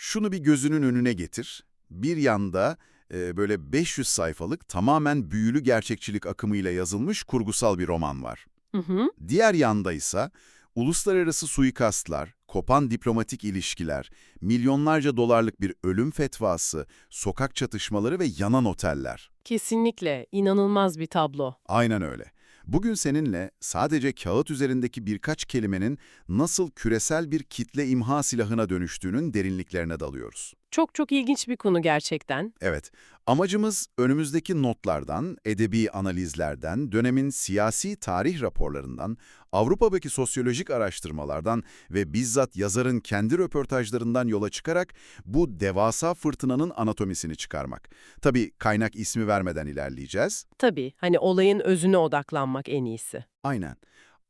Şunu bir gözünün önüne getir. Bir yanda böyle 500 sayfalık tamamen büyülü gerçekçilik akımıyla yazılmış kurgusal bir roman var. Hı hı. Diğer yanda ise uluslararası suikastlar, kopan diplomatik ilişkiler, milyonlarca dolarlık bir ölüm fetvası, sokak çatışmaları ve yanan oteller. Kesinlikle inanılmaz bir tablo. Aynen öyle. Bugün seninle sadece kağıt üzerindeki birkaç kelimenin nasıl küresel bir kitle imha silahına dönüştüğünün derinliklerine dalıyoruz. Çok çok ilginç bir konu gerçekten. Evet, amacımız önümüzdeki notlardan, edebi analizlerden, dönemin siyasi tarih raporlarından, Avrupa'daki sosyolojik araştırmalardan ve bizzat yazarın kendi röportajlarından yola çıkarak bu devasa fırtınanın anatomisini çıkarmak. Tabii kaynak ismi vermeden ilerleyeceğiz. Tabii hani olayın özüne odaklanmak en iyisi. Aynen.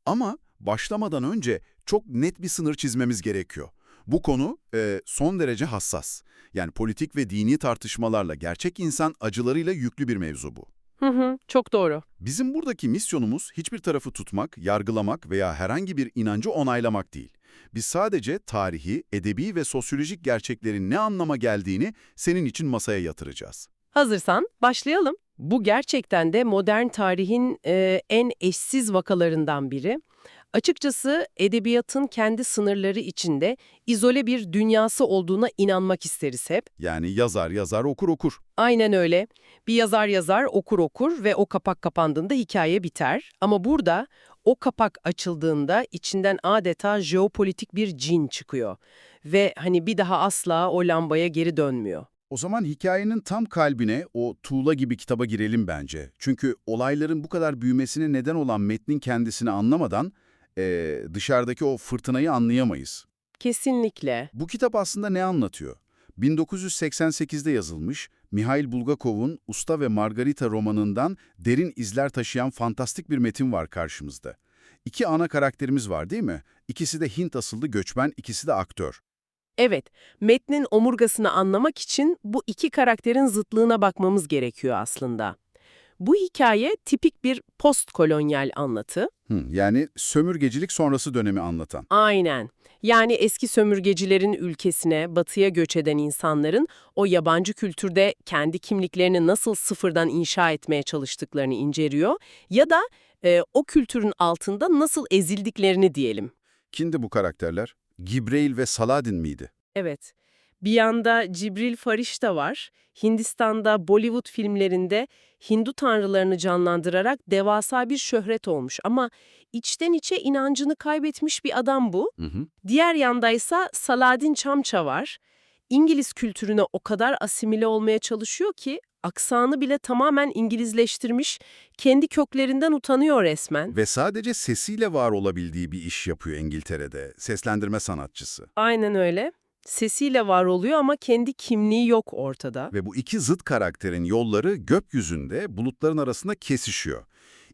Ama başlamadan önce çok net bir sınır çizmemiz gerekiyor. Bu konu son derece hassas. Yani politik ve dini tartışmalarla gerçek insan acılarıyla yüklü bir mevzu bu. Hı hı, çok doğru. Bizim buradaki misyonumuz hiçbir tarafı tutmak, yargılamak veya herhangi bir inancı onaylamak değil. Biz sadece tarihi, edebi ve sosyolojik gerçeklerin ne anlama geldiğini senin için masaya yatıracağız. Hazırsan başlayalım. Bu gerçekten de modern tarihin en eşsiz vakalarından biri. Açıkçası edebiyatın kendi sınırları içinde izole bir dünyası olduğuna inanmak isteriz hep. Yani yazar yazar okur okur. Aynen öyle. Bir yazar yazar, okur okur ve o kapak kapandığında hikaye biter. Ama burada o kapak açıldığında içinden adeta jeopolitik bir cin çıkıyor. Ve hani bir daha asla o lambaya geri dönmüyor. O zaman hikayenin tam kalbine, o tuğla gibi kitaba girelim bence. Çünkü olayların bu kadar büyümesine neden olan metnin kendisini anlamadan dışarıdaki o fırtınayı anlayamayız. Kesinlikle. Bu kitap aslında ne anlatıyor? 1988'de yazılmış, Mihail Bulgakov'un Usta ve Margarita romanından derin izler taşıyan fantastik bir metin var karşımızda. İki ana karakterimiz var değil mi? İkisi de Hint asıllı göçmen, ikisi de aktör. Evet, metnin omurgasını anlamak için bu iki karakterin zıtlığına bakmamız gerekiyor aslında. Bu hikaye tipik bir postkolonyal anlatı. Yani sömürgecilik sonrası dönemi anlatan. Aynen. Yani eski sömürgecilerin ülkesine, batıya göç eden insanların o yabancı kültürde kendi kimliklerini nasıl sıfırdan inşa etmeye çalıştıklarını inceliyor ya da o kültürün altında nasıl ezildiklerini diyelim. Kimdi bu karakterler? Gibril ve Saladin miydi? Evet. Bir yanda Cibril Farişta var. Hindistan'da Bollywood filmlerinde Hindu tanrılarını canlandırarak devasa bir şöhret olmuş. Ama içten içe inancını kaybetmiş bir adam bu. Hı hı. Diğer yandaysa Saladin Çamça var. İngiliz kültürüne o kadar asimile olmaya çalışıyor ki aksanı bile tamamen İngilizleştirmiş, kendi köklerinden utanıyor resmen. Ve sadece sesiyle var olabildiği bir iş yapıyor İngiltere'de. Seslendirme sanatçısı. Aynen öyle. Sesiyle var oluyor ama kendi kimliği yok ortada. Ve bu iki zıt karakterin yolları gökyüzünde bulutların arasında kesişiyor.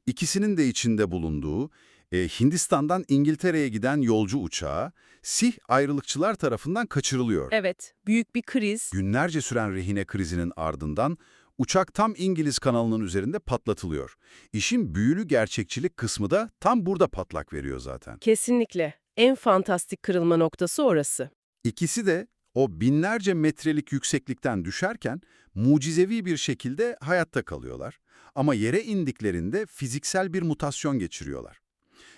İkisinin de içinde bulunduğu Hindistan'dan İngiltere'ye giden yolcu uçağı Sih ayrılıkçılar tarafından kaçırılıyor. Evet, büyük bir kriz. Günlerce süren rehine krizinin ardından uçak tam İngiliz kanalının üzerinde patlatılıyor. İşin büyülü gerçekçilik kısmı da tam burada patlak veriyor zaten. Kesinlikle. En fantastik kırılma noktası orası. İkisi de o binlerce metrelik yükseklikten düşerken mucizevi bir şekilde hayatta kalıyorlar. Ama yere indiklerinde fiziksel bir mutasyon geçiriyorlar.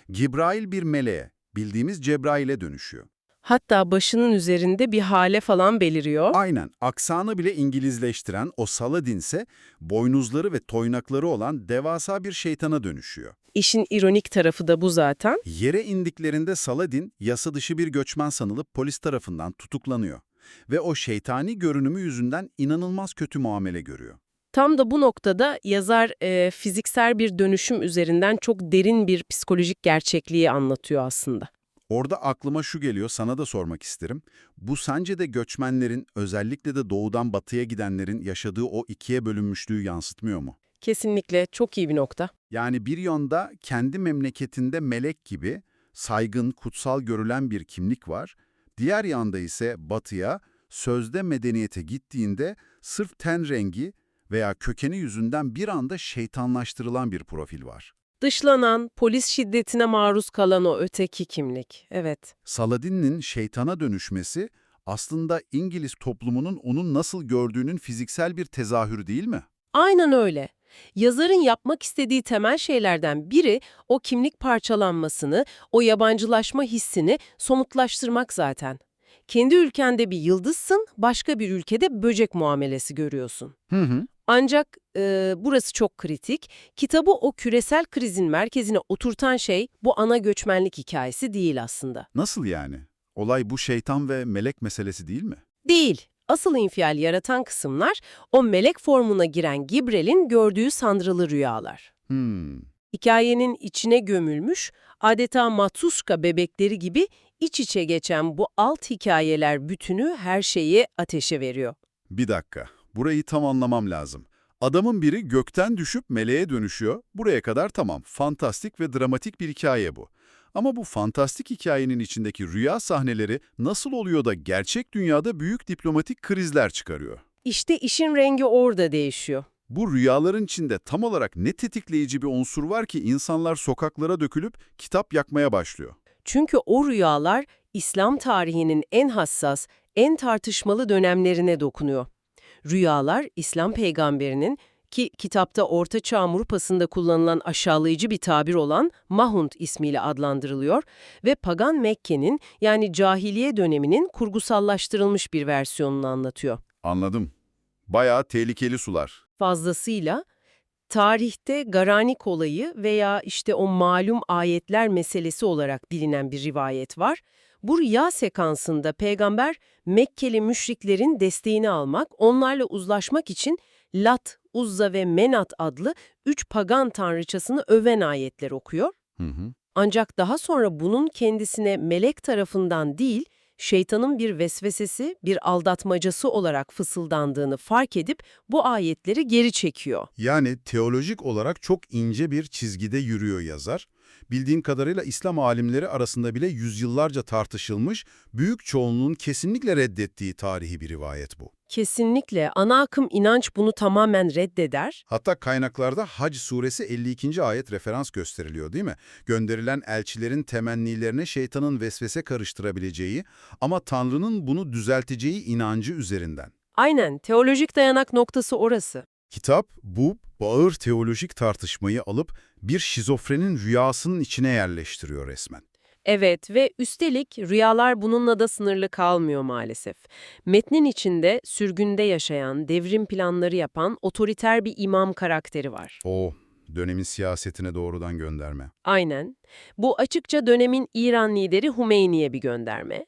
Gibrail bir meleğe, bildiğimiz Cebrail'e dönüşüyor. Hatta başının üzerinde bir hale falan beliriyor. Aynen, aksanı bile İngilizleştiren o Saladin ise boynuzları ve toynakları olan devasa bir şeytana dönüşüyor. İşin ironik tarafı da bu zaten. Yere indiklerinde Saladin, yasa dışı bir göçmen sanılıp polis tarafından tutuklanıyor. Ve o şeytani görünümü yüzünden inanılmaz kötü muamele görüyor. Tam da bu noktada yazar fiziksel bir dönüşüm üzerinden çok derin bir psikolojik gerçekliği anlatıyor aslında. Orada aklıma şu geliyor, sana da sormak isterim. Bu sence de göçmenlerin, özellikle de doğudan batıya gidenlerin yaşadığı o ikiye bölünmüşlüğü yansıtmıyor mu? Kesinlikle çok iyi bir nokta. Yani bir yanda kendi memleketinde melek gibi saygın, kutsal görülen bir kimlik var. Diğer yanda ise batıya, sözde medeniyete gittiğinde sırf ten rengi veya kökeni yüzünden bir anda şeytanlaştırılan bir profil var. Dışlanan, polis şiddetine maruz kalan o öteki kimlik. Evet. Saladin'in şeytana dönüşmesi aslında İngiliz toplumunun onun nasıl gördüğünün fiziksel bir tezahürü değil mi? Aynen öyle. Yazarın yapmak istediği temel şeylerden biri o kimlik parçalanmasını, o yabancılaşma hissini somutlaştırmak zaten. Kendi ülkende bir yıldızsın, başka bir ülkede böcek muamelesi görüyorsun. Hı hı. Ancak burası çok kritik. Kitabı o küresel krizin merkezine oturtan şey bu ana göçmenlik hikayesi değil aslında. Nasıl yani? Olay bu şeytan ve melek meselesi değil mi? Değil. Asıl infial yaratan kısımlar o melek formuna giren Gibrel'in gördüğü sanrılı rüyalar. Hmm. Hikayenin içine gömülmüş, adeta matruşka bebekleri gibi iç içe geçen bu alt hikayeler bütünü her şeyi ateşe veriyor. Bir dakika, burayı tam anlamam lazım. Adamın biri gökten düşüp meleğe dönüşüyor. Buraya kadar tamam, fantastik ve dramatik bir hikaye bu. Ama bu fantastik hikayenin içindeki rüya sahneleri nasıl oluyor da gerçek dünyada büyük diplomatik krizler çıkarıyor? İşte işin rengi orada değişiyor. Bu rüyaların içinde tam olarak ne tetikleyici bir unsur var ki insanlar sokaklara dökülüp kitap yakmaya başlıyor? Çünkü o rüyalar İslam tarihinin en hassas, en tartışmalı dönemlerine dokunuyor. Rüyalar, İslam peygamberinin ki kitapta Orta Çağ Avrupa'sında kullanılan aşağılayıcı bir tabir olan Mahunt ismiyle adlandırılıyor ve pagan Mekke'nin yani cahiliye döneminin kurgusallaştırılmış bir versiyonunu anlatıyor. Anladım. Bayağı tehlikeli sular. Fazlasıyla tarihte Garanik olayı veya işte o malum ayetler meselesi olarak bilinen bir rivayet var. Bu rüya sekansında peygamber Mekkeli müşriklerin desteğini almak, onlarla uzlaşmak için Lat, Uzza ve Menat adlı 3 pagan tanrıçasını öven ayetler okuyor. Hı hı. Ancak daha sonra bunun kendisine melek tarafından değil, şeytanın bir vesvesesi, bir aldatmacası olarak fısıldandığını fark edip bu ayetleri geri çekiyor. Yani teolojik olarak çok ince bir çizgide yürüyor yazar. Bildiğim kadarıyla İslam alimleri arasında bile yüzyıllarca tartışılmış, büyük çoğunluğun kesinlikle reddettiği tarihi bir rivayet bu. Kesinlikle ana akım inanç bunu tamamen reddeder. Hatta kaynaklarda Hac suresi 52. ayet referans gösteriliyor değil mi? Gönderilen elçilerin temennilerine şeytanın vesvese karıştırabileceği ama Tanrı'nın bunu düzelteceği inancı üzerinden. Aynen, teolojik dayanak noktası orası. Kitap bu bağır teolojik tartışmayı alıp bir şizofrenin rüyasının içine yerleştiriyor resmen. Evet ve üstelik rüyalar bununla da sınırlı kalmıyor maalesef. Metnin içinde sürgünde yaşayan, devrim planları yapan otoriter bir imam karakteri var. O dönemin siyasetine doğrudan gönderme. Aynen. Bu açıkça dönemin İran lideri Hümeyni'ye bir gönderme.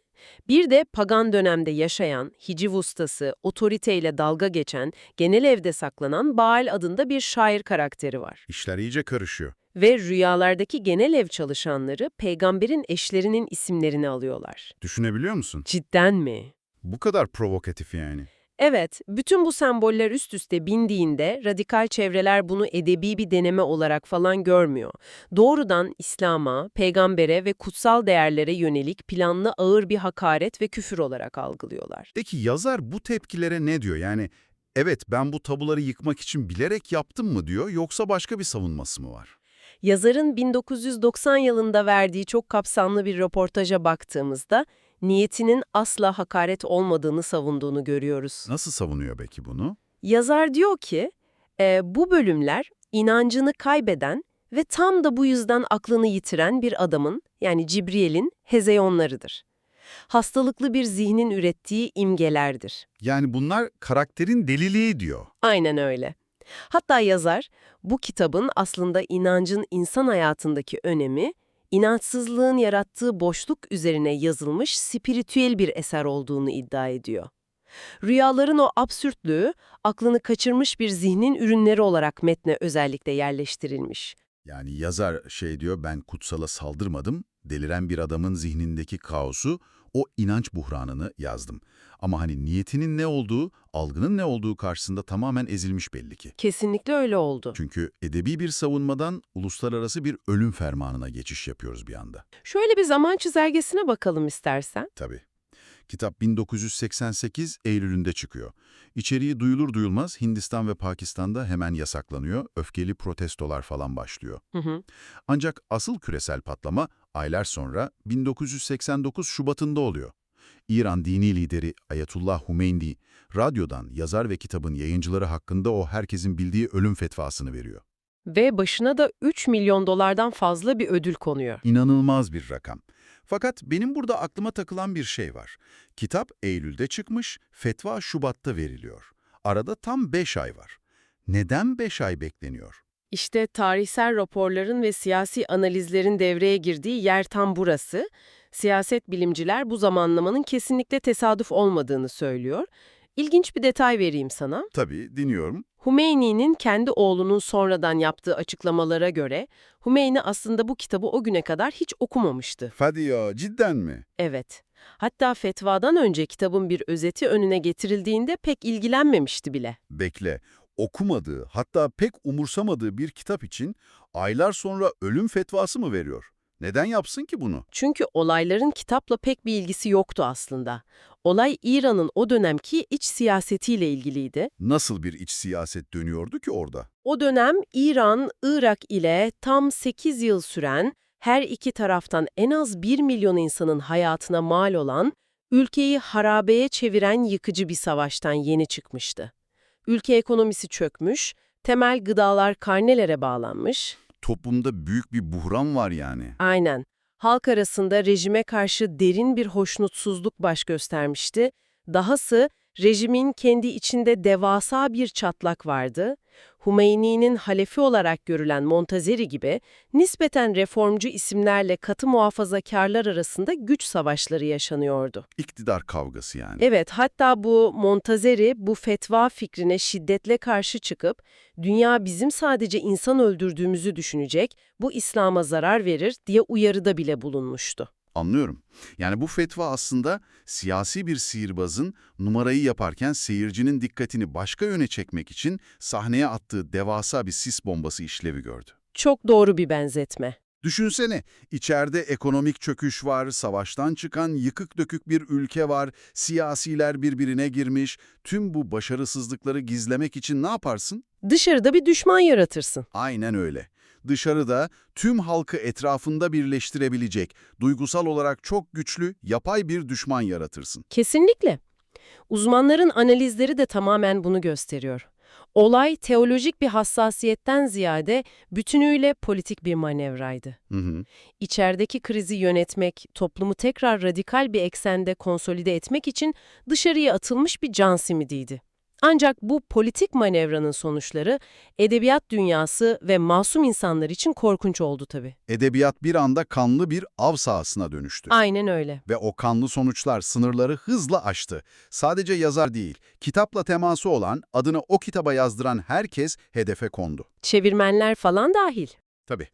Bir de pagan dönemde yaşayan, hiciv ustası, otoriteyle dalga geçen, genel evde saklanan Baal adında bir şair karakteri var. İşler iyice karışıyor. Ve rüyalardaki genel ev çalışanları peygamberin eşlerinin isimlerini alıyorlar. Düşünebiliyor musun? Cidden mi? Bu kadar provokatif yani. Evet, bütün bu semboller üst üste bindiğinde radikal çevreler bunu edebi bir deneme olarak falan görmüyor. Doğrudan İslam'a, peygambere ve kutsal değerlere yönelik planlı ağır bir hakaret ve küfür olarak algılıyorlar. Peki yazar bu tepkilere ne diyor? Yani evet ben bu tabuları yıkmak için bilerek yaptım mı diyor yoksa başka bir savunması mı var? Yazarın 1990 yılında verdiği çok kapsamlı bir röportaja baktığımızda niyetinin asla hakaret olmadığını savunduğunu görüyoruz. Nasıl savunuyor peki bunu? Yazar diyor ki, bu bölümler inancını kaybeden ve tam da bu yüzden aklını yitiren bir adamın, yani Cibriel'in hezeyonlarıdır. Hastalıklı bir zihnin ürettiği imgelerdir. Yani bunlar karakterin deliliği diyor. Aynen öyle. Hatta yazar, bu kitabın aslında inancın insan hayatındaki önemi, inançsızlığın yarattığı boşluk üzerine yazılmış spiritüel bir eser olduğunu iddia ediyor. Rüyaların o absürtlüğü, aklını kaçırmış bir zihnin ürünleri olarak metne özellikle yerleştirilmiş. Yani yazar diyor ben kutsala saldırmadım, deliren bir adamın zihnindeki kaosu, o inanç buhranını yazdım. Ama hani niyetinin ne olduğu, algının ne olduğu karşısında tamamen ezilmiş belli ki. Kesinlikle öyle oldu. Çünkü edebi bir savunmadan uluslararası bir ölüm fermanına geçiş yapıyoruz bir anda. Şöyle bir zaman çizelgesine bakalım istersen. Tabii. Kitap 1988 Eylül'ünde çıkıyor. İçeriği duyulur duyulmaz Hindistan ve Pakistan'da hemen yasaklanıyor, öfkeli protestolar falan başlıyor. Ancak asıl küresel patlama aylar sonra 1989 Şubat'ında oluyor. İran dini lideri Ayetullah Humeyni, radyodan yazar ve kitabın yayıncıları hakkında o herkesin bildiği ölüm fetvasını veriyor. Ve başına da 3 milyon dolardan fazla bir ödül konuyor. İnanılmaz bir rakam. Fakat benim burada aklıma takılan bir şey var. Kitap Eylül'de çıkmış, fetva Şubat'ta veriliyor. Arada tam 5 ay var. Neden 5 ay bekleniyor? İşte tarihsel raporların ve siyasi analizlerin devreye girdiği yer tam burası. Siyaset bilimciler bu zamanlamanın kesinlikle tesadüf olmadığını söylüyor. İlginç bir detay vereyim sana. Tabii, dinliyorum. Hümeyni'nin kendi oğlunun sonradan yaptığı açıklamalara göre, Hümeyni aslında bu kitabı o güne kadar hiç okumamıştı. Hadi ya, cidden mi? Evet. Hatta fetvadan önce kitabın bir özeti önüne getirildiğinde pek ilgilenmemişti bile. Bekle, okumadığı, hatta pek umursamadığı bir kitap için aylar sonra ölüm fetvası mı veriyor? Neden yapsın ki bunu? Çünkü olayların kitapla pek bir ilgisi yoktu aslında. Olay İran'ın o dönemki iç siyasetiyle ilgiliydi. Nasıl bir iç siyaset dönüyordu ki orada? O dönem İran, Irak ile tam 8 yıl süren, her iki taraftan en az 1 milyon insanın hayatına mal olan, ülkeyi harabeye çeviren yıkıcı bir savaştan yeni çıkmıştı. Ülke ekonomisi çökmüş, temel gıdalar karnelere bağlanmış. Toplumda büyük bir buhran var yani. Aynen. Halk arasında rejime karşı derin bir hoşnutsuzluk baş göstermişti. Dahası rejimin kendi içinde devasa bir çatlak vardı. Hümeyni'nin halefi olarak görülen Montazeri gibi nispeten reformcu isimlerle katı muhafazakarlar arasında güç savaşları yaşanıyordu. İktidar kavgası yani. Evet, hatta bu Montazeri bu fetva fikrine şiddetle karşı çıkıp dünya bizim sadece insan öldürdüğümüzü düşünecek, bu İslam'a zarar verir diye uyarıda bile bulunmuştu. Anlıyorum. Yani bu fetva aslında siyasi bir sihirbazın numarayı yaparken seyircinin dikkatini başka yöne çekmek için sahneye attığı devasa bir sis bombası işlevi gördü. Çok doğru bir benzetme. Düşünsene, içeride ekonomik çöküş var, savaştan çıkan yıkık dökük bir ülke var, siyasiler birbirine girmiş. Tüm bu başarısızlıkları gizlemek için ne yaparsın? Dışarıda bir düşman yaratırsın. Aynen öyle. Dışarıda tüm halkı etrafında birleştirebilecek, duygusal olarak çok güçlü, yapay bir düşman yaratırsın. Kesinlikle. Uzmanların analizleri de tamamen bunu gösteriyor. Olay teolojik bir hassasiyetten ziyade bütünüyle politik bir manevraydı. Hı hı. İçerideki krizi yönetmek, toplumu tekrar radikal bir eksende konsolide etmek için dışarıya atılmış bir can simidiydi. Ancak bu politik manevranın sonuçları edebiyat dünyası ve masum insanlar için korkunç oldu tabii. Edebiyat bir anda kanlı bir av sahasına dönüştü. Aynen öyle. Ve o kanlı sonuçlar sınırları hızla aştı. Sadece yazar değil, kitapla teması olan, adını o kitaba yazdıran herkes hedefe kondu. Çevirmenler falan dahil. Tabii.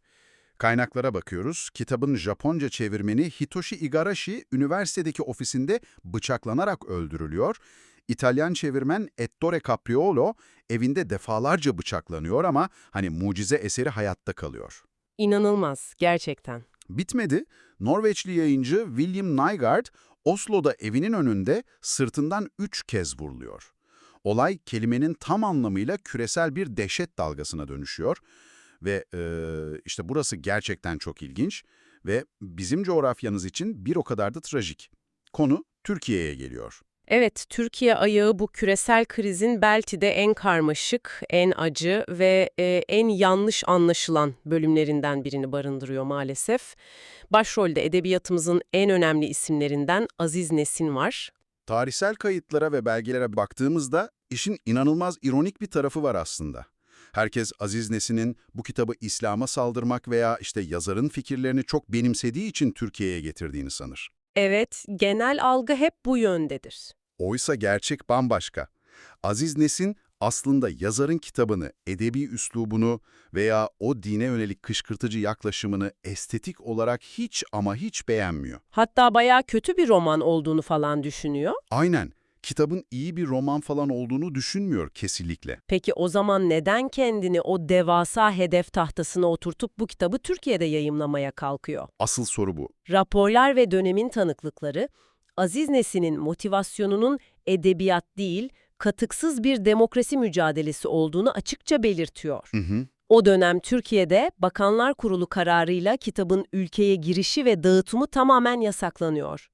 Kaynaklara bakıyoruz. Kitabın Japonca çevirmeni Hitoshi Igarashi, üniversitedeki ofisinde bıçaklanarak öldürülüyor. İtalyan çevirmen Ettore Capriolo evinde defalarca bıçaklanıyor ama mucize eseri hayatta kalıyor. İnanılmaz, gerçekten. Bitmedi. Norveçli yayıncı William Nygaard, Oslo'da evinin önünde sırtından 3 kez vuruluyor. Olay kelimenin tam anlamıyla küresel bir dehşet dalgasına dönüşüyor. Ve işte burası gerçekten çok ilginç ve bizim coğrafyanız için bir o kadar da trajik. Konu Türkiye'ye geliyor. Evet, Türkiye ayağı bu küresel krizin belki de en karmaşık, en acı ve en yanlış anlaşılan bölümlerinden birini barındırıyor maalesef. Başrolde edebiyatımızın en önemli isimlerinden Aziz Nesin var. Tarihsel kayıtlara ve belgelere baktığımızda işin inanılmaz ironik bir tarafı var aslında. Herkes Aziz Nesin'in bu kitabı İslam'a saldırmak veya işte yazarın fikirlerini çok benimsediği için Türkiye'ye getirdiğini sanır. Evet, genel algı hep bu yöndedir. Oysa gerçek bambaşka. Aziz Nesin aslında yazarın kitabını, edebi üslubunu veya o dine yönelik kışkırtıcı yaklaşımını estetik olarak hiç ama hiç beğenmiyor. Hatta bayağı kötü bir roman olduğunu falan düşünüyor. Aynen, kitabın iyi bir roman falan olduğunu düşünmüyor kesinlikle. Peki o zaman neden kendini o devasa hedef tahtasına oturtup bu kitabı Türkiye'de yayımlamaya kalkıyor? Asıl soru bu. Raporlar ve dönemin tanıklıkları, Aziz Nesin'in motivasyonunun edebiyat değil, katıksız bir demokrasi mücadelesi olduğunu açıkça belirtiyor. O dönem Türkiye'de Bakanlar Kurulu kararıyla kitabın ülkeye girişi ve dağıtımı tamamen yasaklanıyor.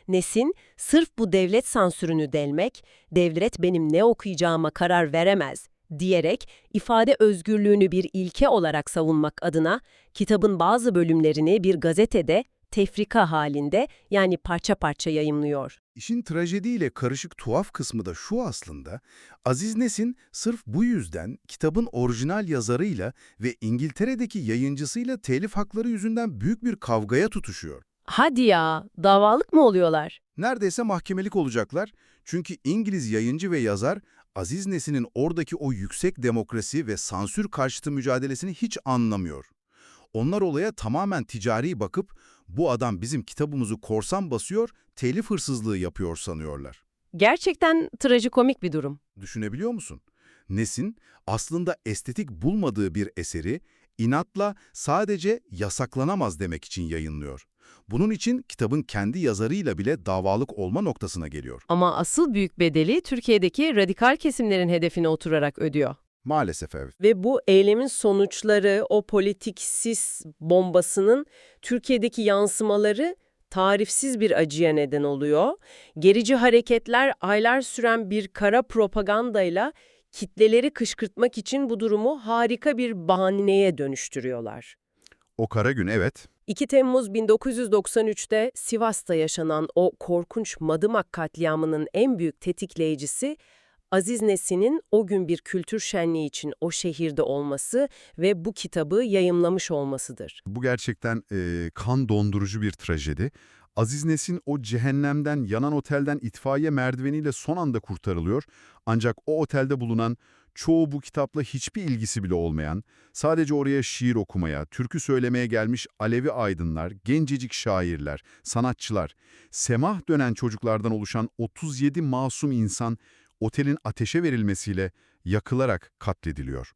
Nesin, sırf bu devlet sansürünü delmek, devlet benim ne okuyacağıma karar veremez diyerek ifade özgürlüğünü bir ilke olarak savunmak adına kitabın bazı bölümlerini bir gazetede tefrika halinde yani parça parça yayımlıyor. İşin trajediyle karışık tuhaf kısmı da şu aslında, Aziz Nesin sırf bu yüzden kitabın orijinal yazarıyla ve İngiltere'deki yayıncısıyla telif hakları yüzünden büyük bir kavgaya tutuşuyor. Hadi ya, davalık mı oluyorlar? Neredeyse mahkemelik olacaklar çünkü İngiliz yayıncı ve yazar Aziz Nesin'in oradaki o yüksek demokrasi ve sansür karşıtı mücadelesini hiç anlamıyor. Onlar olaya tamamen ticari bakıp bu adam bizim kitabımızı korsan basıyor, telif hırsızlığı yapıyor sanıyorlar. Gerçekten trajikomik bir durum. Düşünebiliyor musun? Nesin aslında estetik bulmadığı bir eseri inatla sadece yasaklanamaz demek için yayınlıyor. Bunun için kitabın kendi yazarıyla bile davalık olma noktasına geliyor. Ama asıl büyük bedeli Türkiye'deki radikal kesimlerin hedefine oturarak ödüyor. Maalesef evet. Ve bu eylemin sonuçları, o politik sis bombasının Türkiye'deki yansımaları tarifsiz bir acıya neden oluyor. Gerici hareketler aylar süren bir kara propagandayla kitleleri kışkırtmak için bu durumu harika bir bahaneye dönüştürüyorlar. O kara gün evet. 2 Temmuz 1993'te Sivas'ta yaşanan o korkunç Madımak katliamının en büyük tetikleyicisi Aziz Nesin'in o gün bir kültür şenliği için o şehirde olması ve bu kitabı yayımlamış olmasıdır. Bu gerçekten kan dondurucu bir trajedi. Aziz Nesin o cehennemden, yanan otelden itfaiye merdiveniyle son anda kurtarılıyor. Ancak o otelde bulunan, çoğu bu kitapla hiçbir ilgisi bile olmayan, sadece oraya şiir okumaya, türkü söylemeye gelmiş Alevi aydınlar, gencecik şairler, sanatçılar, semah dönen çocuklardan oluşan 37 masum insan otelin ateşe verilmesiyle yakılarak katlediliyor.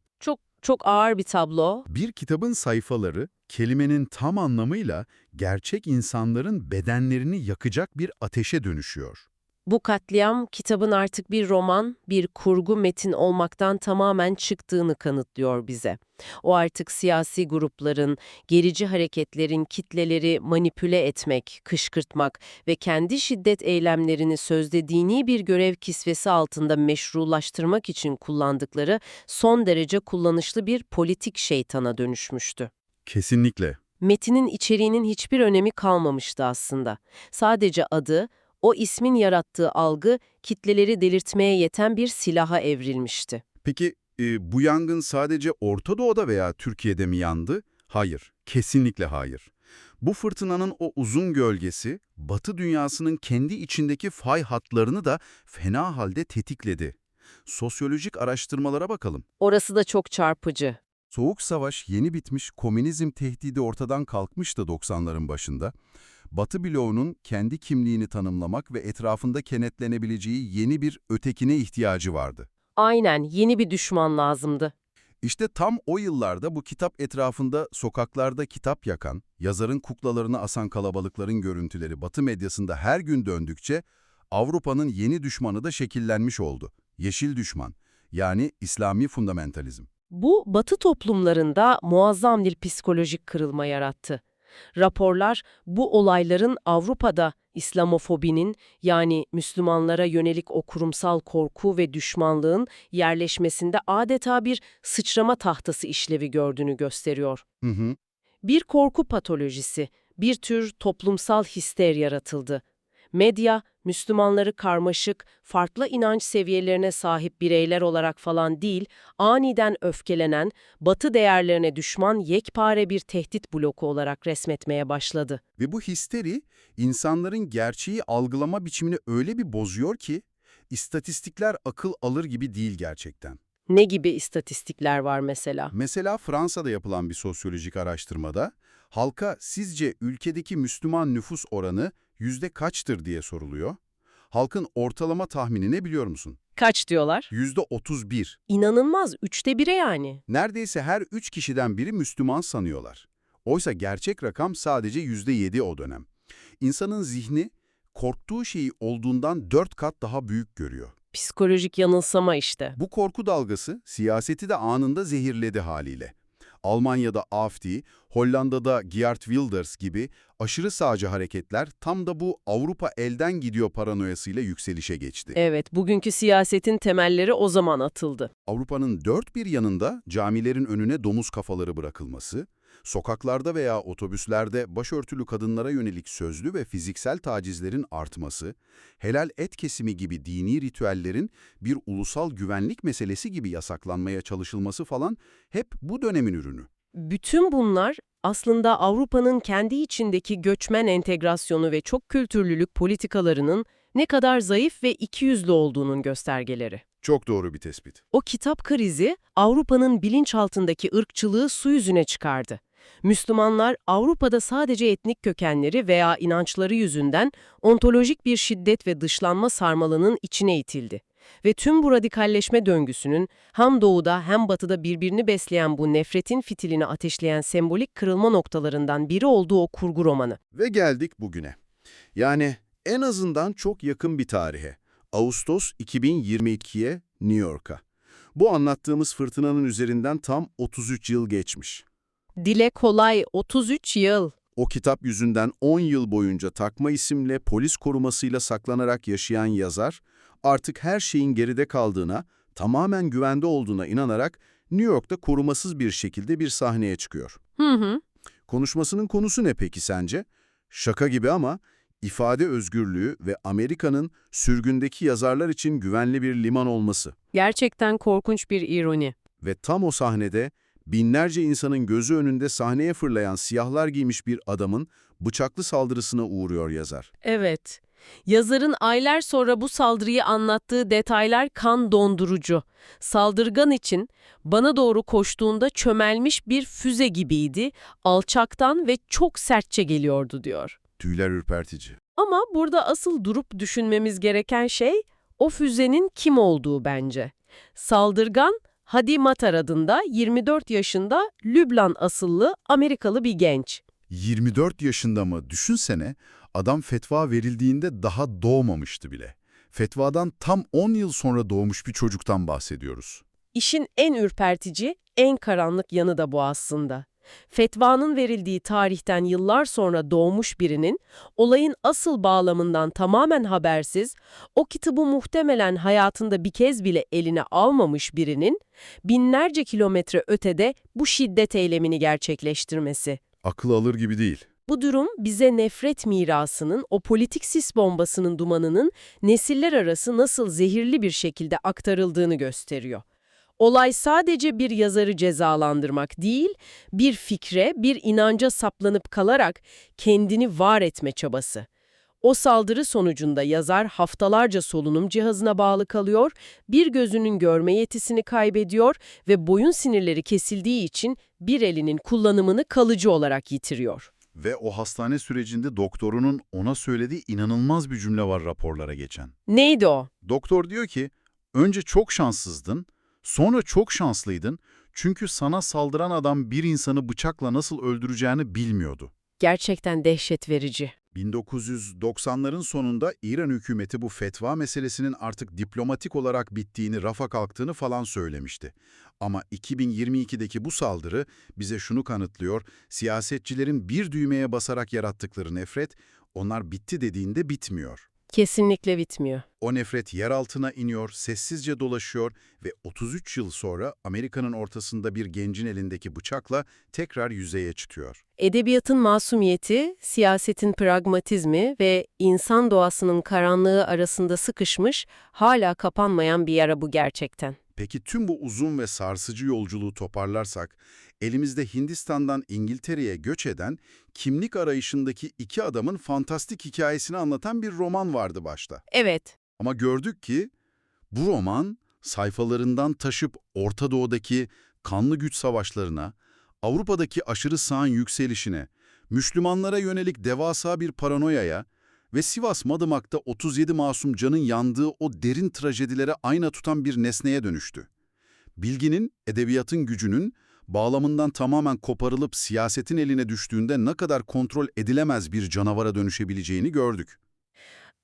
Çok ağır bir tablo. Bir kitabın sayfaları, kelimenin tam anlamıyla gerçek insanların bedenlerini yakacak bir ateşe dönüşüyor. Bu katliam kitabın artık bir roman, bir kurgu metin olmaktan tamamen çıktığını kanıtlıyor bize. O artık siyasi grupların, gerici hareketlerin kitleleri manipüle etmek, kışkırtmak ve kendi şiddet eylemlerini sözde dini bir görev kisvesi altında meşrulaştırmak için kullandıkları son derece kullanışlı bir politik şeytana dönüşmüştü. Kesinlikle. Metinin içeriğinin hiçbir önemi kalmamıştı aslında. Sadece adı, o ismin yarattığı algı kitleleri delirtmeye yeten bir silaha evrilmişti. Peki bu yangın sadece Orta Doğu'da veya Türkiye'de mi yandı? Hayır, kesinlikle hayır. Bu fırtınanın o uzun gölgesi, Batı dünyasının kendi içindeki fay hatlarını da fena halde tetikledi. Sosyolojik araştırmalara bakalım. Orası da çok çarpıcı. Soğuk Savaş yeni bitmiş, komünizm tehdidi ortadan kalkmıştı 90'ların başında. Batı bloğunun kendi kimliğini tanımlamak ve etrafında kenetlenebileceği yeni bir ötekine ihtiyacı vardı. Aynen, yeni bir düşman lazımdı. İşte tam o yıllarda bu kitap etrafında sokaklarda kitap yakan, yazarın kuklalarını asan kalabalıkların görüntüleri Batı medyasında her gün döndükçe Avrupa'nın yeni düşmanı da şekillenmiş oldu. Yeşil düşman, yani İslami fundamentalizm. Bu, Batı toplumlarında muazzam bir psikolojik kırılma yarattı. Raporlar, bu olayların Avrupa'da İslamofobinin, yani Müslümanlara yönelik o kurumsal korku ve düşmanlığın yerleşmesinde adeta bir sıçrama tahtası işlevi gördüğünü gösteriyor. Hı hı. Bir korku patolojisi, bir tür toplumsal hister yaratıldı. Medya, Müslümanları karmaşık, farklı inanç seviyelerine sahip bireyler olarak falan değil, aniden öfkelenen, Batı değerlerine düşman yekpare bir tehdit bloku olarak resmetmeye başladı. Ve bu histeri, insanların gerçeği algılama biçimini öyle bir bozuyor ki, istatistikler akıl alır gibi değil gerçekten. Ne gibi istatistikler var mesela? Mesela Fransa'da yapılan bir sosyolojik araştırmada, halka sizce ülkedeki Müslüman nüfus oranı yüzde kaçtır diye soruluyor. Halkın ortalama tahmini ne biliyor musun? Kaç diyorlar? %31. İnanılmaz, 1/3'e yani. Neredeyse her 3 kişiden biri Müslüman sanıyorlar. Oysa gerçek rakam sadece %7 o dönem. İnsanın zihni korktuğu şeyi olduğundan 4 kat daha büyük görüyor. Psikolojik yanılsama işte. Bu korku dalgası siyaseti de anında zehirledi haliyle. Almanya'da AfD, Hollanda'da Geert Wilders gibi aşırı sağcı hareketler tam da bu Avrupa elden gidiyor paranoyasıyla yükselişe geçti. Evet, bugünkü siyasetin temelleri o zaman atıldı. Avrupa'nın dört bir yanında camilerin önüne domuz kafaları bırakılması, sokaklarda veya otobüslerde başörtülü kadınlara yönelik sözlü ve fiziksel tacizlerin artması, helal et kesimi gibi dini ritüellerin bir ulusal güvenlik meselesi gibi yasaklanmaya çalışılması falan hep bu dönemin ürünü. Bütün bunlar aslında Avrupa'nın kendi içindeki göçmen entegrasyonu ve çok kültürlülük politikalarının ne kadar zayıf ve ikiyüzlü olduğunun göstergeleri. Çok doğru bir tespit. O kitap krizi Avrupa'nın bilinçaltındaki ırkçılığı su yüzüne çıkardı. Müslümanlar Avrupa'da sadece etnik kökenleri veya inançları yüzünden ontolojik bir şiddet ve dışlanma sarmalının içine itildi. Ve tüm bu radikalleşme döngüsünün hem doğuda hem batıda birbirini besleyen bu nefretin fitilini ateşleyen sembolik kırılma noktalarından biri olduğu o kurgu romanı. Ve geldik bugüne. Yani en azından çok yakın bir tarihe. Ağustos 2022'ye New York'a. Bu anlattığımız fırtınanın üzerinden tam 33 yıl geçmiş. Dile kolay 33 yıl. O kitap yüzünden 10 yıl boyunca takma isimle polis korumasıyla saklanarak yaşayan yazar, artık her şeyin geride kaldığına, tamamen güvende olduğuna inanarak New York'ta korumasız bir şekilde bir sahneye çıkıyor. Hı. Konuşmasının konusu ne peki sence? Şaka gibi ama ifade özgürlüğü ve Amerika'nın sürgündeki yazarlar için güvenli bir liman olması. Gerçekten korkunç bir ironi. Ve tam o sahnede binlerce insanın gözü önünde sahneye fırlayan siyahlar giymiş bir adamın bıçaklı saldırısına uğruyor yazar. Evet. Yazarın aylar sonra bu saldırıyı anlattığı detaylar kan dondurucu. Saldırgan için bana doğru koştuğunda çömelmiş bir füze gibiydi, alçaktan ve çok sertçe geliyordu diyor. Tüyler ürpertici. Ama burada asıl durup düşünmemiz gereken şey o füzenin kim olduğu bence. Saldırgan Hadi Matar adında 24 yaşında Lübnan asıllı Amerikalı bir genç. 24 yaşında mı? Düşünsene, adam fetva verildiğinde daha doğmamıştı bile. Fetvadan tam 10 yıl sonra doğmuş bir çocuktan bahsediyoruz. İşin en ürpertici, en karanlık yanı da bu aslında. Fetvanın verildiği tarihten yıllar sonra doğmuş birinin, olayın asıl bağlamından tamamen habersiz, o kitabı muhtemelen hayatında bir kez bile eline almamış birinin, binlerce kilometre ötede bu şiddet eylemini gerçekleştirmesi. Akıl alır gibi değil. Bu durum bize nefret mirasının, o politik sis bombasının dumanının nesiller arası nasıl zehirli bir şekilde aktarıldığını gösteriyor. Olay sadece bir yazarı cezalandırmak değil, bir fikre, bir inanca saplanıp kalarak kendini var etme çabası. O saldırı sonucunda yazar haftalarca solunum cihazına bağlı kalıyor, bir gözünün görme yetisini kaybediyor ve boyun sinirleri kesildiği için bir elinin kullanımını kalıcı olarak yitiriyor. Ve o hastane sürecinde doktorunun ona söylediği inanılmaz bir cümle var raporlara geçen. Neydi o? Doktor diyor ki, önce çok şanssızdın, sonra çok şanslıydın çünkü sana saldıran adam bir insanı bıçakla nasıl öldüreceğini bilmiyordu. Gerçekten dehşet verici. 1990'ların sonunda İran hükümeti bu fetva meselesinin artık diplomatik olarak bittiğini, rafa kalktığını falan söylemişti. Ama 2022'deki bu saldırı bize şunu kanıtlıyor, siyasetçilerin bir düğmeye basarak yarattıkları nefret, onlar bitti dediğinde bitmiyor. Kesinlikle bitmiyor. O nefret yer altına iniyor, sessizce dolaşıyor ve 33 yıl sonra Amerika'nın ortasında bir gencin elindeki bıçakla tekrar yüzeye çıkıyor. Edebiyatın masumiyeti, siyasetin pragmatizmi ve insan doğasının karanlığı arasında sıkışmış, hala kapanmayan bir yara bu gerçekten. Peki tüm bu uzun ve sarsıcı yolculuğu toparlarsak, elimizde Hindistan'dan İngiltere'ye göç eden, kimlik arayışındaki iki adamın fantastik hikayesini anlatan bir roman vardı başta. Evet, Ama gördük ki bu roman sayfalarından taşıp Orta Doğu'daki kanlı güç savaşlarına, Avrupa'daki aşırı sağın yükselişine, Müslümanlara yönelik devasa bir paranoyaya ve Sivas Madımak'ta 37 masum canın yandığı o derin trajedilere ayna tutan bir nesneye dönüştü. Bilginin, edebiyatın gücünün bağlamından tamamen koparılıp siyasetin eline düştüğünde ne kadar kontrol edilemez bir canavara dönüşebileceğini gördük.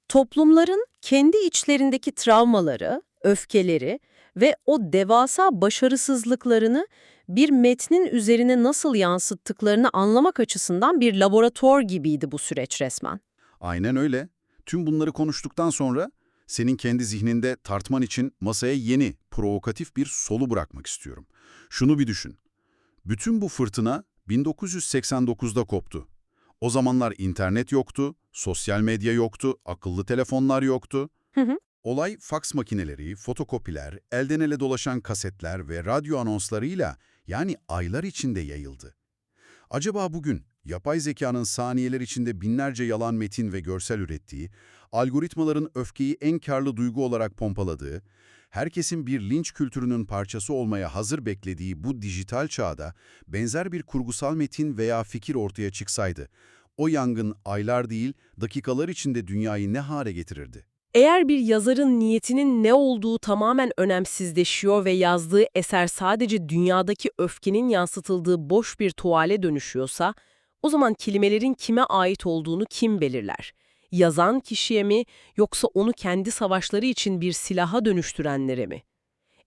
Toplumların kendi içlerindeki travmaları, öfkeleri ve o devasa başarısızlıklarını bir metnin üzerine nasıl yansıttıklarını anlamak açısından bir laboratuvar gibiydi bu süreç resmen. Aynen öyle. Tüm bunları konuştuktan sonra senin kendi zihninde tartman için masaya yeni, provokatif bir soru bırakmak istiyorum. Şunu bir düşün. Bütün bu fırtına 1989'da koptu. O zamanlar internet yoktu, sosyal medya yoktu, akıllı telefonlar yoktu. Hı hı. Olay faks makineleri, fotokopiler, elden ele dolaşan kasetler ve radyo anonslarıyla yani aylar içinde yayıldı. Acaba bugün yapay zekanın saniyeler içinde binlerce yalan metin ve görsel ürettiği, algoritmaların öfkeyi en karlı duygu olarak pompaladığı, herkesin bir linç kültürünün parçası olmaya hazır beklediği bu dijital çağda benzer bir kurgusal metin veya fikir ortaya çıksaydı, o yangın aylar değil, dakikalar içinde dünyayı ne hale getirirdi? Eğer bir yazarın niyetinin ne olduğu tamamen önemsizleşiyor ve yazdığı eser sadece dünyadaki öfkenin yansıtıldığı boş bir tuvale dönüşüyorsa, o zaman kelimelerin kime ait olduğunu kim belirler? Yazan kişiye mi, yoksa onu kendi savaşları için bir silaha dönüştürenlere mi?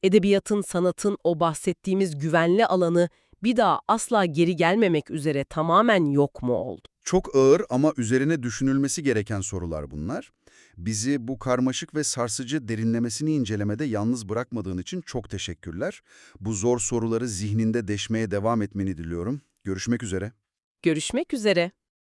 Edebiyatın, sanatın o bahsettiğimiz güvenli alanı bir daha asla geri gelmemek üzere tamamen yok mu oldu? Çok ağır ama üzerine düşünülmesi gereken sorular bunlar. Bizi bu karmaşık ve sarsıcı derinlemesini incelemede yalnız bırakmadığın için çok teşekkürler. Bu zor soruları zihninde deşmeye devam etmeni diliyorum. Görüşmek üzere. Görüşmek üzere.